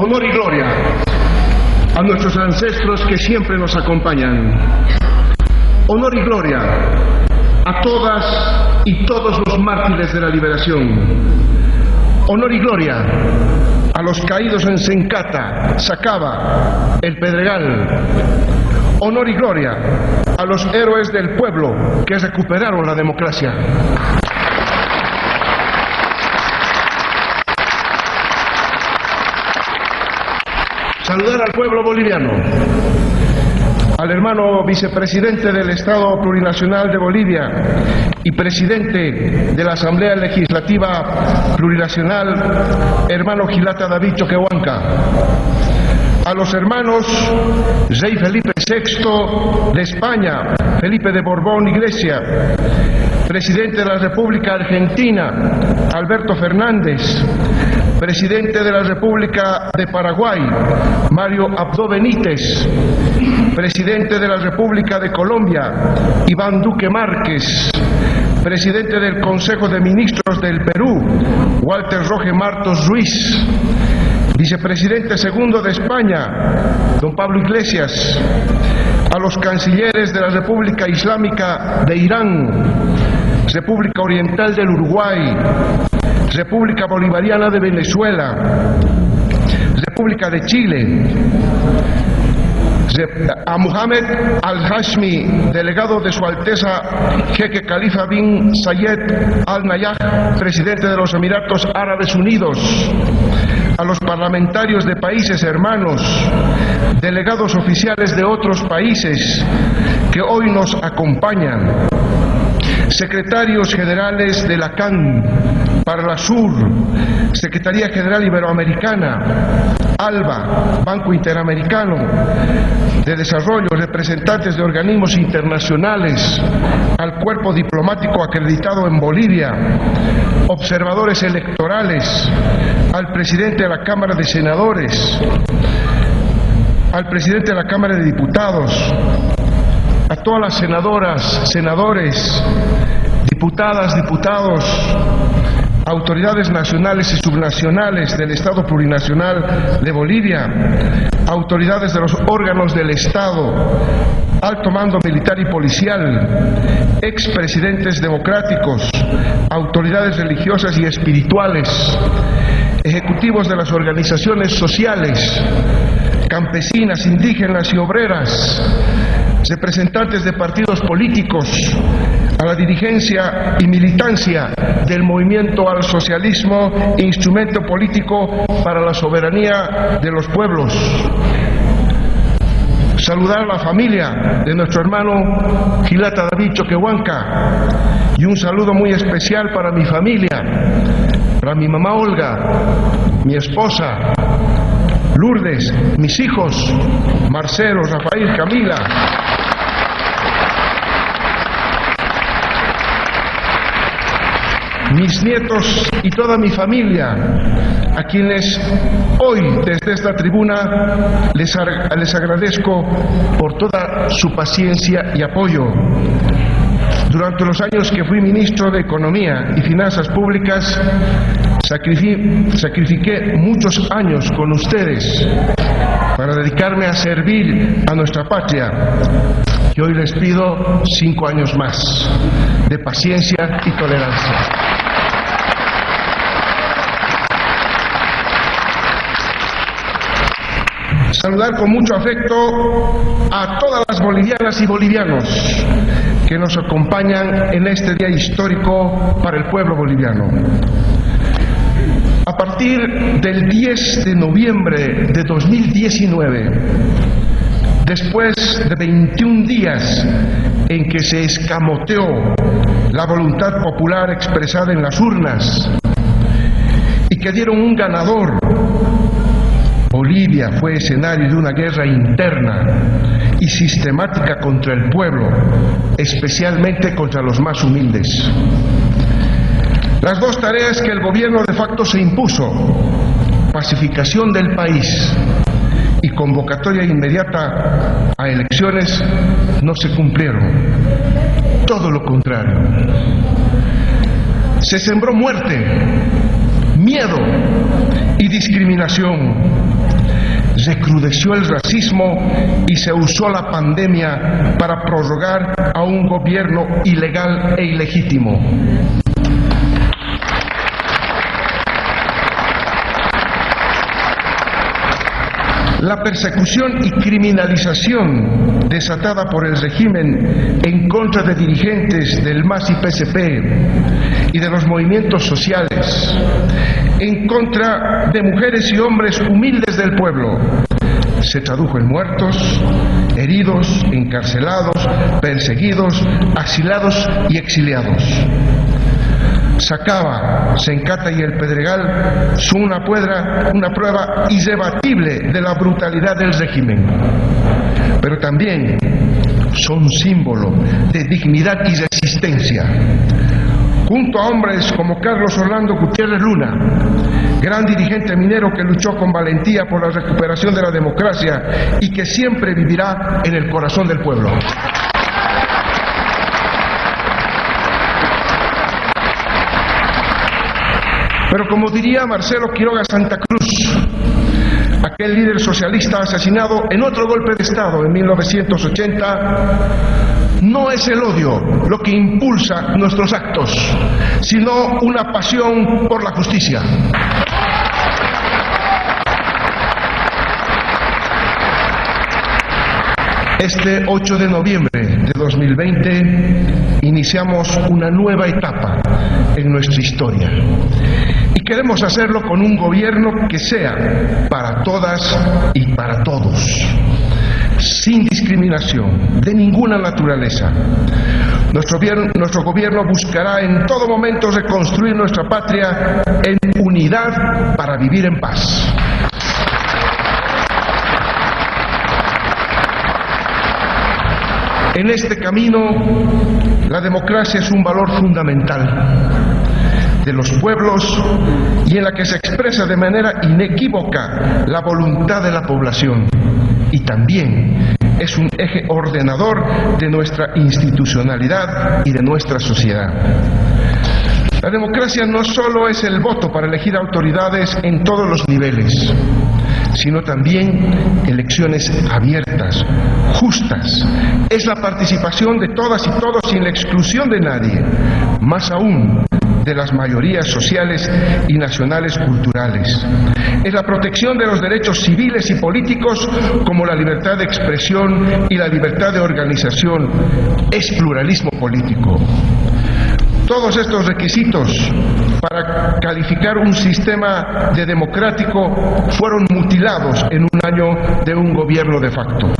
Honor y gloria a nuestros ancestros que siempre nos acompañan. Honor y gloria a todas y todos los mártires de la liberación. Honor y gloria a los caídos en Sencata, Sacaba, El Pedregal. Honor y gloria a los héroes del pueblo que recuperaron la democracia. Saludar al pueblo boliviano, al hermano vicepresidente del Estado Plurinacional de Bolivia y presidente de la Asamblea Legislativa Plurinacional, hermano Gilata David Choquehuanca, a los hermanos Rey Felipe VI de España, Felipe de Borbón Iglesia, presidente de la República Argentina, Alberto Fernández, presidente de la República de Paraguay, Mario Abdo Benítez, presidente de la República de Colombia, Iván Duque Márquez, presidente del Consejo de Ministros del Perú, Walter Roque Martos Ruiz, vicepresidente segundo de España, don Pablo Iglesias, a los cancilleres de la República Islámica de Irán, República Oriental del Uruguay, República Bolivariana de Venezuela, República de Chile, a Mohamed Al-Hashmi, delegado de Su Alteza Jeque Khalifa bin Zayed Al Nahyan, presidente de los Emiratos Árabes Unidos, a los parlamentarios de países hermanos, delegados oficiales de otros países que hoy nos acompañan, secretarios generales de la CAN, Parlasur, Secretaría General Iberoamericana, ALBA, Banco Interamericano de Desarrollo, representantes de organismos internacionales, al cuerpo diplomático acreditado en Bolivia, observadores electorales, al presidente de la Cámara de Senadores, al presidente de la Cámara de Diputados, a todas las senadoras, senadores, diputadas, diputados, autoridades nacionales y subnacionales del Estado Plurinacional de Bolivia, autoridades de los órganos del Estado, alto mando militar y policial, expresidentes democráticos, autoridades religiosas y espirituales, ejecutivos de las organizaciones sociales, campesinas, indígenas y obreras, representantes de partidos políticos, a la dirigencia y militancia del movimiento al socialismo, instrumento político para la soberanía de los pueblos. Saludar a la familia de nuestro hermano Gilata David Choquehuanca y un saludo muy especial para mi familia, para mi mamá Olga, mi esposa Lourdes, mis hijos Marcelo, Rafael, Camila, mis nietos y toda mi familia, a quienes hoy desde esta tribuna les agradezco por toda su paciencia y apoyo. Durante los años que fui ministro de Economía y Finanzas Públicas, sacrifiqué muchos años con ustedes para dedicarme a servir a nuestra patria. Y hoy les pido 5 años más de paciencia y tolerancia. Saludar con mucho afecto a todas las bolivianas y bolivianos que nos acompañan en este día histórico para el pueblo boliviano. A partir del 10 de noviembre de 2019, después de 21 días en que se escamoteó la voluntad popular expresada en las urnas y que dieron un ganador, Bolivia fue escenario de una guerra interna y sistemática contra el pueblo, especialmente contra los más humildes. Las dos tareas que el gobierno de facto se impuso, pacificación del país y convocatoria inmediata a elecciones, no se cumplieron. Todo lo contrario. Se sembró muerte, miedo y discriminación. recrudeció el racismo y se usó la pandemia para prorrogar a un gobierno ilegal e ilegítimo. La persecución y criminalización desatada por el régimen en contra de dirigentes del MAS y PSP y de los movimientos sociales, en contra de mujeres y hombres humildes del pueblo, se tradujo en muertos, heridos, encarcelados, perseguidos, asilados y exiliados. Sacaba, Sencata y El Pedregal son una prueba irrebatible de la brutalidad del régimen, pero también son símbolo de dignidad y resistencia. Junto a hombres como Carlos Orlando Gutiérrez Luna, gran dirigente minero que luchó con valentía por la recuperación de la democracia y que siempre vivirá en el corazón del pueblo. Pero como diría Marcelo Quiroga Santa Cruz, aquel líder socialista asesinado en otro golpe de Estado en 1980, no es el odio lo que impulsa nuestros actos, sino una pasión por la justicia. Este 8 de noviembre de 2020 iniciamos una nueva etapa en nuestra historia y queremos hacerlo con un gobierno que sea para todas y para todos, sin discriminación de ninguna naturaleza. Nuestro gobierno buscará en todo momento reconstruir nuestra patria en unidad para vivir en paz. En este camino, la democracia es un valor fundamental de los pueblos y en la que se expresa de manera inequívoca la voluntad de la población, y también es un eje ordenador de nuestra institucionalidad y de nuestra sociedad. La democracia no solo es el voto para elegir autoridades en todos los niveles, sino también elecciones abiertas, justas. Es la participación de todas y todos sin la exclusión de nadie, más aún de las mayorías sociales y nacionales culturales. Es la protección de los derechos civiles y políticos como la libertad de expresión y la libertad de organización. Es pluralismo político. Todos estos requisitos para calificar un sistema de democrático fueron mutilados en un año de un gobierno de facto.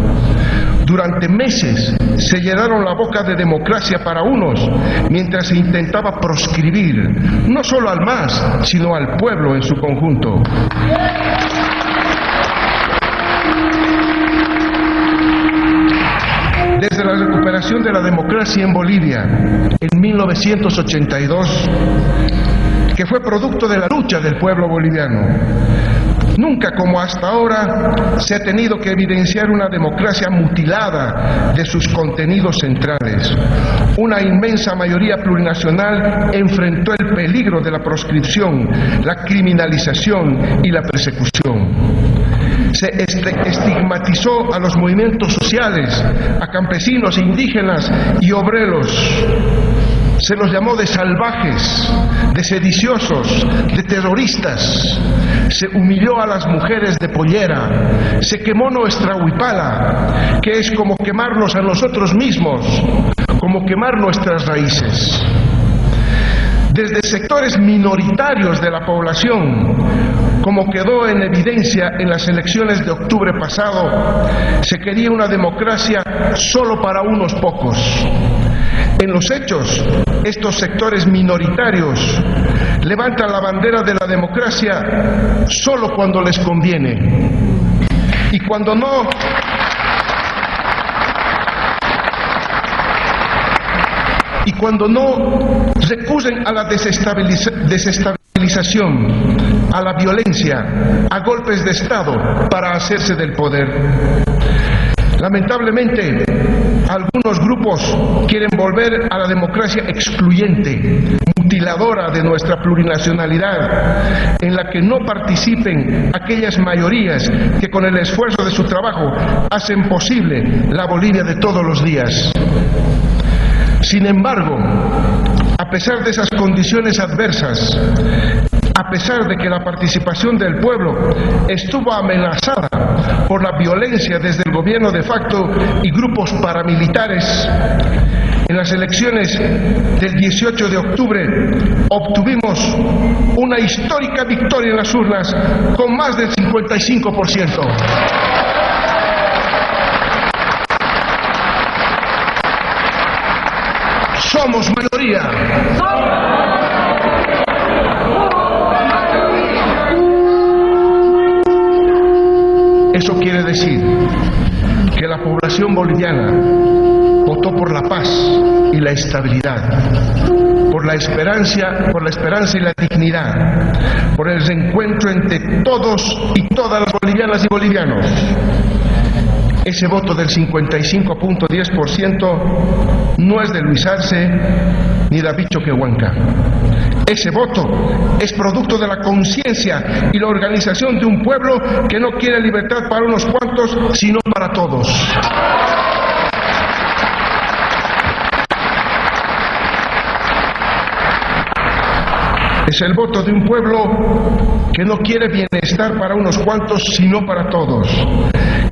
Durante meses se llenaron la boca de democracia para unos, mientras se intentaba proscribir no solo al MAS, sino al pueblo en su conjunto. Desde la recuperación de la democracia en Bolivia en 1982, que fue producto de la lucha del pueblo boliviano, nunca como hasta ahora se ha tenido que evidenciar una democracia mutilada de sus contenidos centrales. Una inmensa mayoría plurinacional enfrentó el peligro de la proscripción, la criminalización y la persecución. Se estigmatizó a los movimientos sociales, a campesinos, indígenas y obreros. Se los llamó de salvajes, de sediciosos, de terroristas. Se humilló a las mujeres de pollera. Se quemó nuestra huipala, que es como quemarnos a nosotros mismos, como quemar nuestras raíces. Desde sectores minoritarios de la población, como quedó en evidencia en las elecciones de octubre pasado, se quería una democracia solo para unos pocos. En los hechos, estos sectores minoritarios levantan la bandera de la democracia solo cuando les conviene. Y cuando no, recurren a la desestabilización, a la violencia, a golpes de Estado para hacerse del poder. Lamentablemente, Algunos grupos quieren volver a la democracia excluyente, mutiladora de nuestra plurinacionalidad, en la que no participen aquellas mayorías que con el esfuerzo de su trabajo hacen posible la Bolivia de todos los días. Sin embargo, a pesar de esas condiciones adversas, a pesar de que la participación del pueblo estuvo amenazada por la violencia desde el gobierno de facto y grupos paramilitares, en las elecciones del 18 de octubre obtuvimos una histórica victoria en las urnas con más del 55%. Somos mayoría. Eso quiere decir que la población boliviana votó por la paz y la estabilidad, por la esperanza y la dignidad, por el reencuentro entre todos y todas las bolivianas y bolivianos. Ese voto del 55.10% no es de Luis Arce ni David Choquehuanca. Ese voto es producto de la conciencia y la organización de un pueblo que no quiere libertad para unos cuantos, sino para todos. Es el voto de un pueblo que no quiere bienestar para unos cuantos, sino para todos.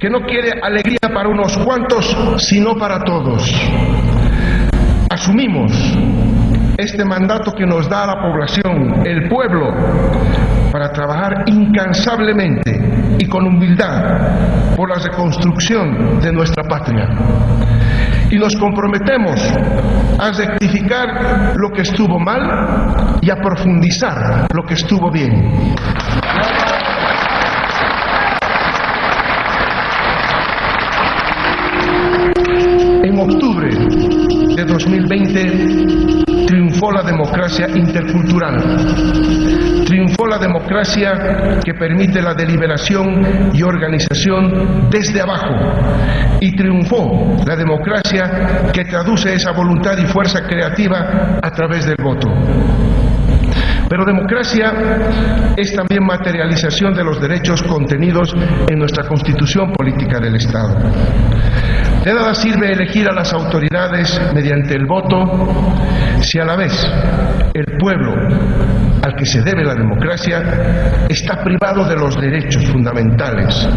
Que no quiere alegría para unos cuantos, sino para todos. Asumimos este mandato que nos da la población, el pueblo, para trabajar incansablemente y con humildad por la reconstrucción de nuestra patria. Y nos comprometemos a rectificar lo que estuvo mal y a profundizar lo que estuvo bien. En octubre de 2020 triunfó la democracia intercultural, triunfó la democracia que permite la deliberación y organización desde abajo, y triunfó la democracia que traduce esa voluntad y fuerza creativa a través del voto. Pero democracia es también materialización de los derechos contenidos en nuestra Constitución Política del Estado. De nada sirve elegir a las autoridades mediante el voto si a la vez el pueblo al que se debe la democracia está privado de los derechos fundamentales,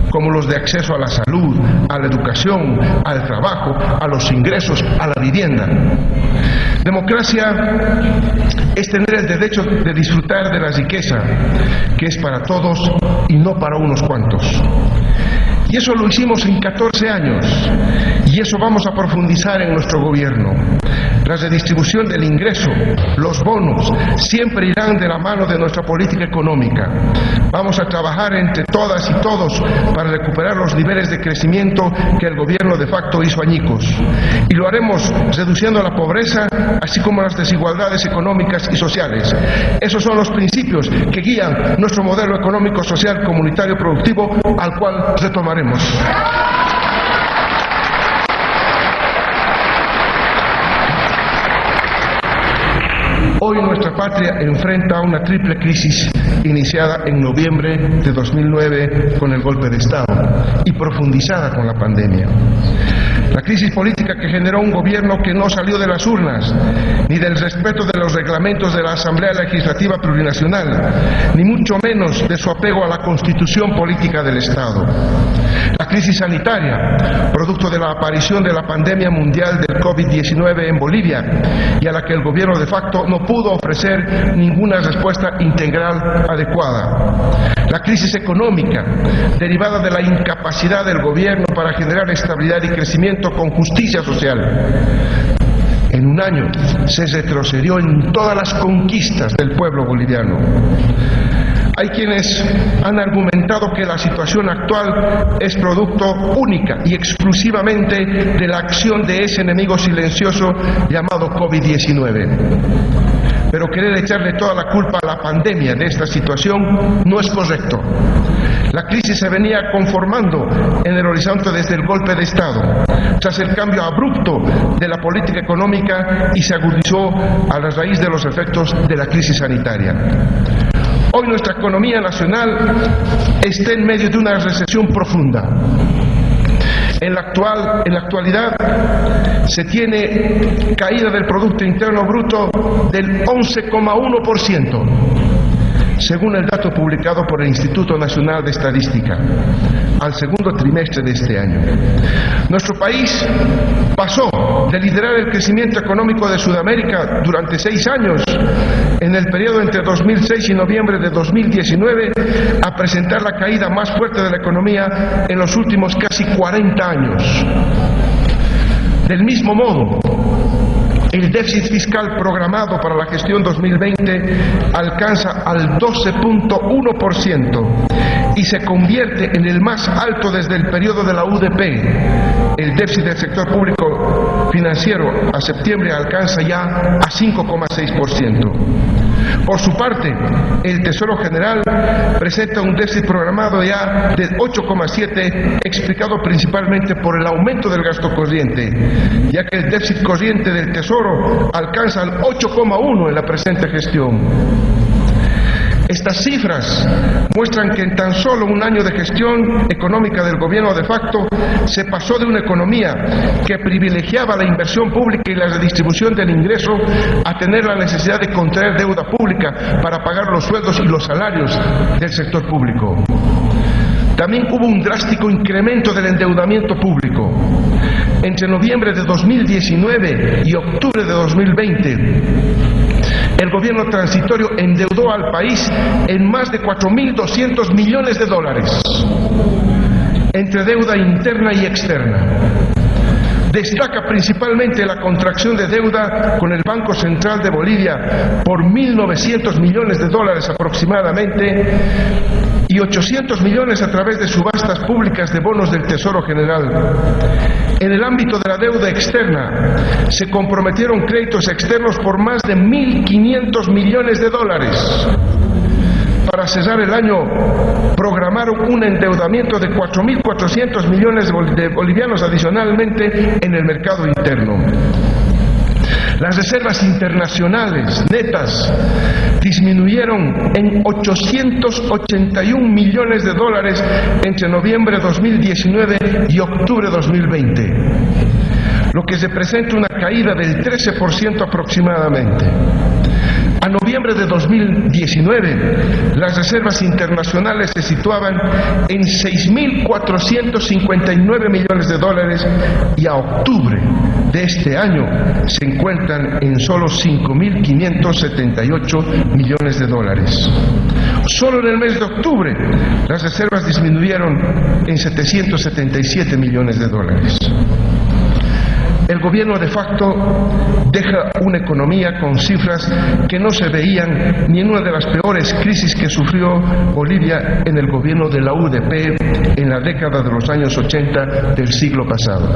como los de acceso a la salud, a la educación, al trabajo, a los ingresos, a la vivienda. Democracia es tener el derecho de disfrutar de la riqueza, que es para todos y no para unos cuantos. Y eso lo hicimos en 14 años, y eso vamos a profundizar en nuestro gobierno. La redistribución del ingreso, los bonos, siempre irán de la mano de nuestra política económica. Vamos a trabajar entre todas y todos para recuperar los niveles de crecimiento que el gobierno de facto hizo añicos. Y lo haremos reduciendo la pobreza, así como las desigualdades económicas y sociales. Esos son los principios que guían nuestro modelo económico, social, comunitario, productivo, al cual retomaremos. Hoy nuestra patria enfrenta una triple crisis iniciada en noviembre de 2009 con el golpe de Estado y profundizada con la pandemia. La crisis política que generó un gobierno que no salió de las urnas, ni del respeto de los reglamentos de la Asamblea Legislativa Plurinacional, ni mucho menos de su apego a la Constitución Política del Estado. La crisis sanitaria, producto de la aparición de la pandemia mundial del COVID-19 en Bolivia, y a la que el gobierno de facto no pudo ofrecer ninguna respuesta integral adecuada. La crisis económica, derivada de la incapacidad del gobierno para generar estabilidad y crecimiento con justicia social. En un año se retrocedió en todas las conquistas del pueblo boliviano. Hay quienes han argumentado que la situación actual es producto única y exclusivamente de la acción de ese enemigo silencioso llamado COVID-19. Pero querer echarle toda la culpa a la pandemia de esta situación no es correcto. La crisis se venía conformando en el horizonte desde el golpe de Estado, tras el cambio abrupto de la política económica, y se agudizó a la raíz de los efectos de la crisis sanitaria. Hoy nuestra economía nacional está en medio de una recesión profunda. En la actualidad se tiene caída del Producto Interno Bruto del 11,1%, según el dato publicado por el Instituto Nacional de Estadística, al segundo trimestre de este año. Nuestro país pasó de liderar el crecimiento económico de Sudamérica durante 6 años, en el periodo entre 2006 y noviembre de 2019, a presentar la caída más fuerte de la economía en los últimos casi 40 años. Del mismo modo, el déficit fiscal programado para la gestión 2020 alcanza al 12,1% y se convierte en el más alto desde el periodo de la UDP. El déficit del sector público financiero a septiembre alcanza ya a 5,6%. Por su parte, el Tesoro General presenta un déficit programado ya del 8,7%, explicado principalmente por el aumento del gasto corriente, ya que el déficit corriente del Tesoro alcanza al 8,1% en la presente gestión. Estas cifras muestran que en tan solo un año de gestión económica del gobierno de facto se pasó de una economía que privilegiaba la inversión pública y la redistribución del ingreso a tener la necesidad de contraer deuda pública para pagar los sueldos y los salarios del sector público. También hubo un drástico incremento del endeudamiento público. Entre noviembre de 2019 y octubre de 2020, el gobierno transitorio endeudó al país en más de 4.200 millones de dólares, entre deuda interna y externa. Destaca principalmente la contracción de deuda con el Banco Central de Bolivia por 1.900 millones de dólares aproximadamente y 800 millones a través de subastas públicas de bonos del Tesoro General. En el ámbito de la deuda externa, se comprometieron créditos externos por más de 1.500 millones de dólares. Para cerrar el año, programaron un endeudamiento de 4.400 millones de bolivianos adicionalmente en el mercado interno. Las reservas internacionales netas disminuyeron en 881 millones de dólares entre noviembre de 2019 y octubre de 2020, lo que representa una caída del 13% aproximadamente. A noviembre de 2019, las reservas internacionales se situaban en 6.459 millones de dólares y a octubre de este año se encuentran en solo 5.578 millones de dólares. Solo en el mes de octubre, las reservas disminuyeron en 777 millones de dólares. El gobierno de facto deja una economía con cifras que no se veían ni en una de las peores crisis que sufrió Bolivia en el gobierno de la UDP en la década de los años 80 del siglo pasado.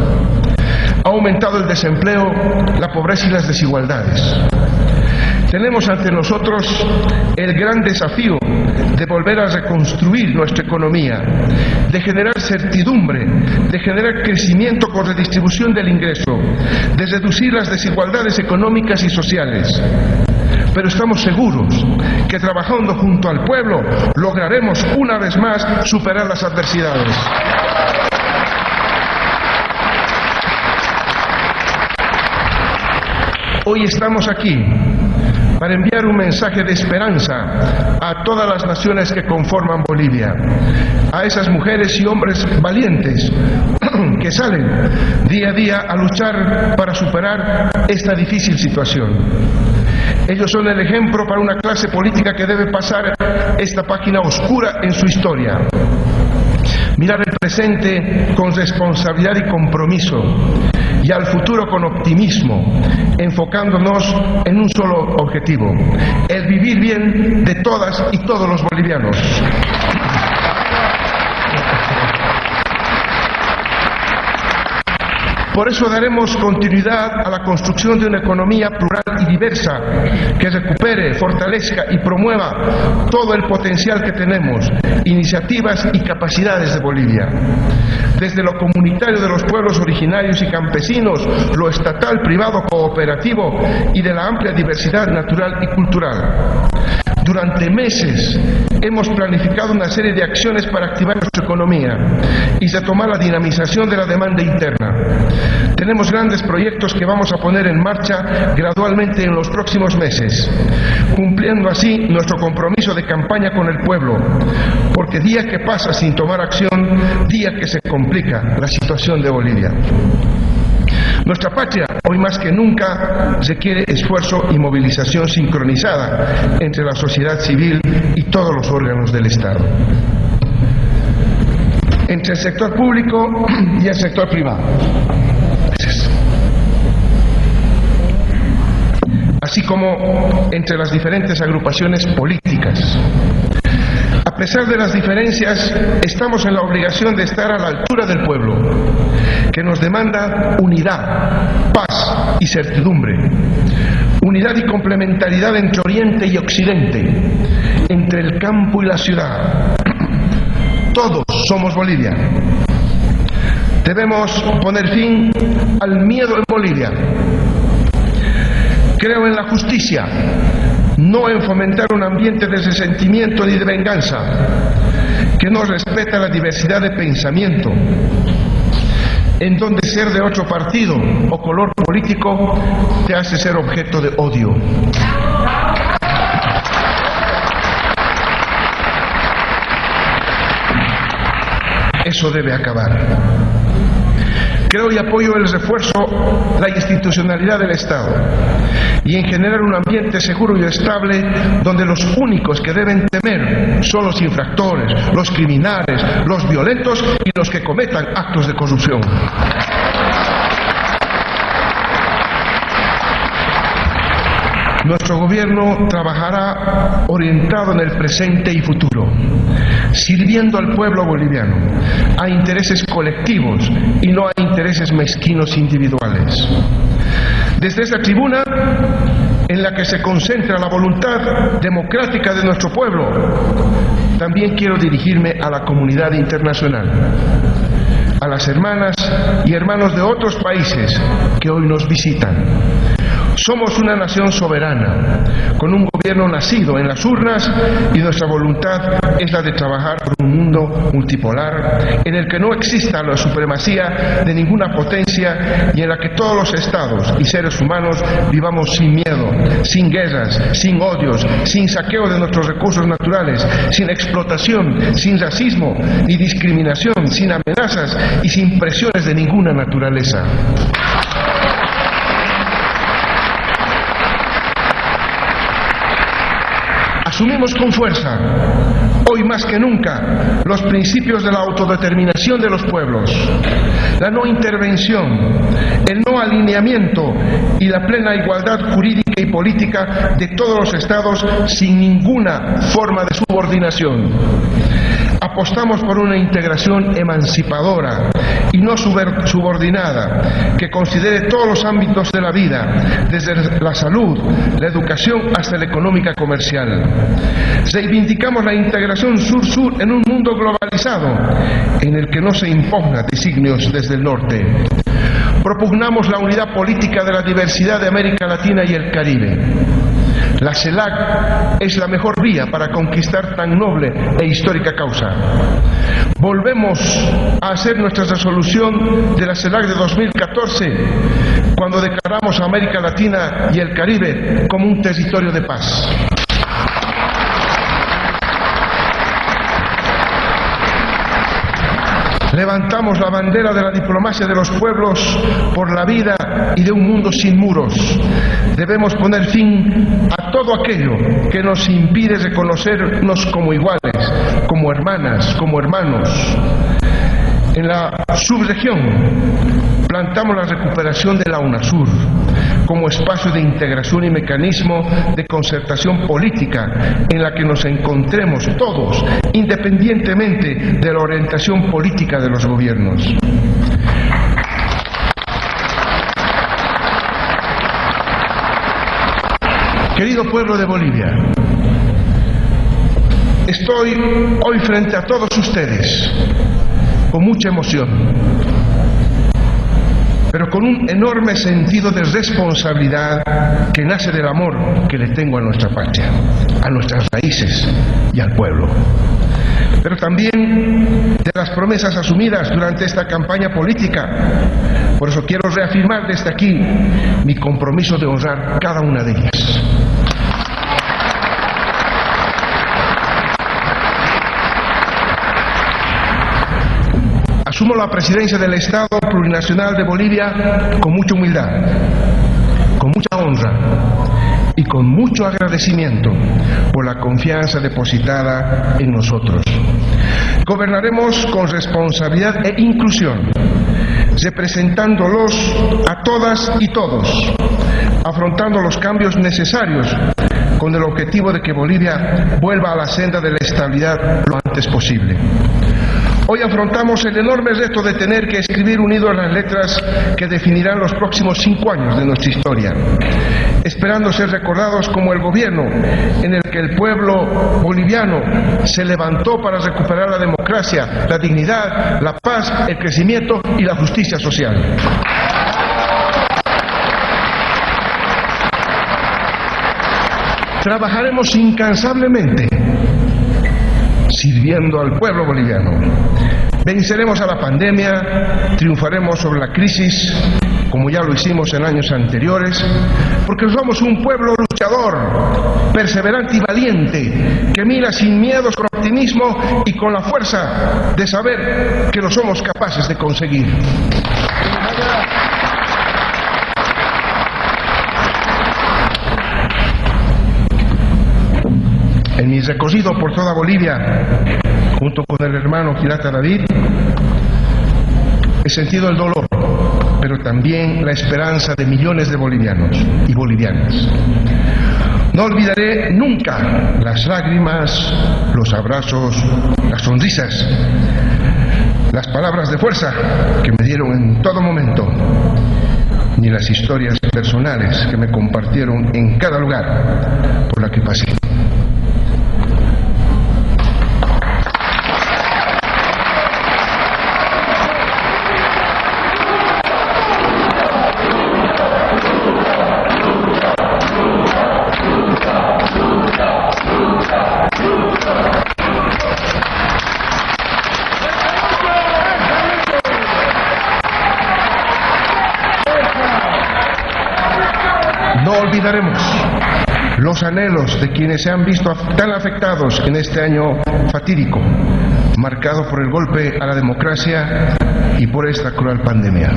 Ha aumentado el desempleo, la pobreza y las desigualdades. Tenemos ante nosotros el gran desafío de volver a reconstruir nuestra economía, de generar certidumbre, de generar crecimiento con redistribución del ingreso, de reducir las desigualdades económicas y sociales. Pero estamos seguros que trabajando junto al pueblo lograremos una vez más superar las adversidades. Hoy estamos aquí para enviar un mensaje de esperanza a todas las naciones que conforman Bolivia, a esas mujeres y hombres valientes que salen día a día a luchar para superar esta difícil situación. Ellos son el ejemplo para una clase política que debe pasar esta página oscura en su historia. Mirar el presente con responsabilidad y compromiso, y al futuro con optimismo, enfocándonos en un solo objetivo: el vivir bien de todas y todos los bolivianos. Por eso daremos continuidad a la construcción de una economía plural y diversa que recupere, fortalezca y promueva todo el potencial que tenemos, iniciativas y capacidades de Bolivia. Desde lo comunitario de los pueblos originarios y campesinos, lo estatal, privado, cooperativo y de la amplia diversidad natural y cultural. Durante meses hemos planificado una serie de acciones para activar nuestra economía y retomar la dinamización de la demanda interna. Tenemos grandes proyectos que vamos a poner en marcha gradualmente en los próximos meses, cumpliendo así nuestro compromiso de campaña con el pueblo, porque día que pasa sin tomar acción, día que se complica la situación de Bolivia. Nuestra patria, hoy más que nunca, requiere esfuerzo y movilización sincronizada entre la sociedad civil y todos los órganos del Estado, entre el sector público y el sector privado, así como entre las diferentes agrupaciones políticas. A pesar de las diferencias, estamos en la obligación de estar a la altura del pueblo, que nos demanda unidad, paz y certidumbre. Unidad y complementariedad entre Oriente y Occidente, entre el campo y la ciudad. Todos somos Bolivia. Debemos poner fin al miedo en Bolivia. Creo en la justicia, no en fomentar un ambiente de resentimiento ni de venganza, que no respeta la diversidad de pensamiento, en donde ser de otro partido o color político te hace ser objeto de odio. Eso debe acabar. Creo y apoyo el refuerzo, la institucionalidad del Estado y en generar un ambiente seguro y estable donde los únicos que deben temer son los infractores, los criminales, los violentos y los que cometan actos de corrupción. Nuestro gobierno trabajará orientado en el presente y futuro, sirviendo al pueblo boliviano, a intereses colectivos y no a intereses mezquinos individuales. Desde esta tribuna, en la que se concentra la voluntad democrática de nuestro pueblo, también quiero dirigirme a la comunidad internacional, a las hermanas y hermanos de otros países que hoy nos visitan. Somos una nación soberana, con un gobierno nacido en las urnas, y nuestra voluntad es la de trabajar por un mundo multipolar en el que no exista la supremacía de ninguna potencia y en la que todos los estados y seres humanos vivamos sin miedo, sin guerras, sin odios, sin saqueo de nuestros recursos naturales, sin explotación, sin racismo ni discriminación, sin amenazas y sin presiones de ninguna naturaleza. Asumimos con fuerza, hoy más que nunca, los principios de la autodeterminación de los pueblos, la no intervención, el no alineamiento y la plena igualdad jurídica y política de todos los estados sin ninguna forma de subordinación. Apostamos por una integración emancipadora y no subordinada, que considere todos los ámbitos de la vida, desde la salud, la educación hasta la económica comercial. Reivindicamos la integración sur-sur en un mundo globalizado, en el que no se impugna designios desde el norte. Propugnamos la unidad política de la diversidad de América Latina y el Caribe. La CELAC es la mejor vía para conquistar tan noble e histórica causa. Volvemos a hacer nuestra resolución de la CELAC de 2014, cuando declaramos a América Latina y el Caribe como un territorio de paz. Levantamos la bandera de la diplomacia de los pueblos por la vida y de un mundo sin muros. Debemos poner fin a todo aquello que nos impide reconocernos como iguales, como hermanas, como hermanos. En la subregión plantamos la recuperación de la UNASUR como espacio de integración y mecanismo de concertación política en la que nos encontremos todos, independientemente de la orientación política de los gobiernos. Querido pueblo de Bolivia, estoy hoy frente a todos ustedes con mucha emoción, pero con un enorme sentido de responsabilidad que nace del amor que le tengo a nuestra patria, a nuestras raíces y al pueblo. Pero también de las promesas asumidas durante esta campaña política. Por eso quiero reafirmar desde aquí mi compromiso de honrar cada una de ellas. Asumo la presidencia del Estado Plurinacional de Bolivia con mucha humildad, con mucha honra y con mucho agradecimiento por la confianza depositada en nosotros. Gobernaremos con responsabilidad e inclusión, representándolos a todas y todos, afrontando los cambios necesarios con el objetivo de que Bolivia vuelva a la senda de la estabilidad lo antes posible. Hoy afrontamos el enorme reto de tener que escribir unidos las letras que definirán los próximos 5 años de nuestra historia, esperando ser recordados como el gobierno en el que el pueblo boliviano se levantó para recuperar la democracia, la dignidad, la paz, el crecimiento y la justicia social. Trabajaremos incansablemente sirviendo al pueblo boliviano. Venceremos a la pandemia, triunfaremos sobre la crisis, como ya lo hicimos en años anteriores, porque somos un pueblo luchador, perseverante y valiente, que mira sin miedos, con optimismo y con la fuerza de saber que lo somos capaces de conseguir. En mi recorrido por toda Bolivia, junto con el hermano Quirata David, he sentido el dolor, pero también la esperanza de millones de bolivianos y bolivianas. No olvidaré nunca las lágrimas, los abrazos, las sonrisas, las palabras de fuerza que me dieron en todo momento, ni las historias personales que me compartieron en cada lugar por la que pasé. No olvidaremos los anhelos de quienes se han visto tan afectados en este año fatídico, marcado por el golpe a la democracia y por esta cruel pandemia.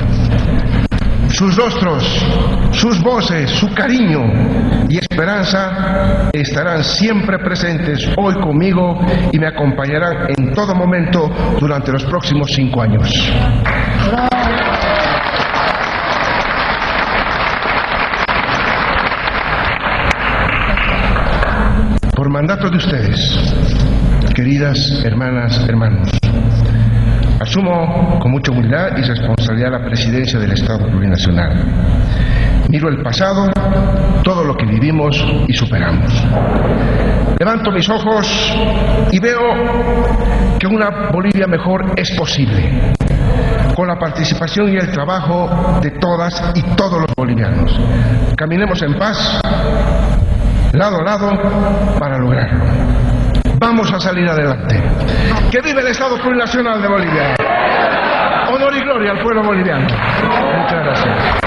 Sus rostros, sus voces, su cariño y esperanza estarán siempre presentes hoy conmigo y me acompañarán en todo momento durante los próximos 5 años. Por mandato de ustedes, queridas hermanas, hermanos, asumo con mucha humildad y responsabilidad la presidencia del Estado Plurinacional. Miro el pasado, todo lo que vivimos y superamos. Levanto mis ojos y veo que una Bolivia mejor es posible, con la participación y el trabajo de todas y todos los bolivianos. Caminemos en paz, lado a lado, para lograrlo. Vamos a salir adelante. ¡Que vive el Estado Plurinacional de Bolivia! Honor y gloria al pueblo boliviano. Muchas gracias.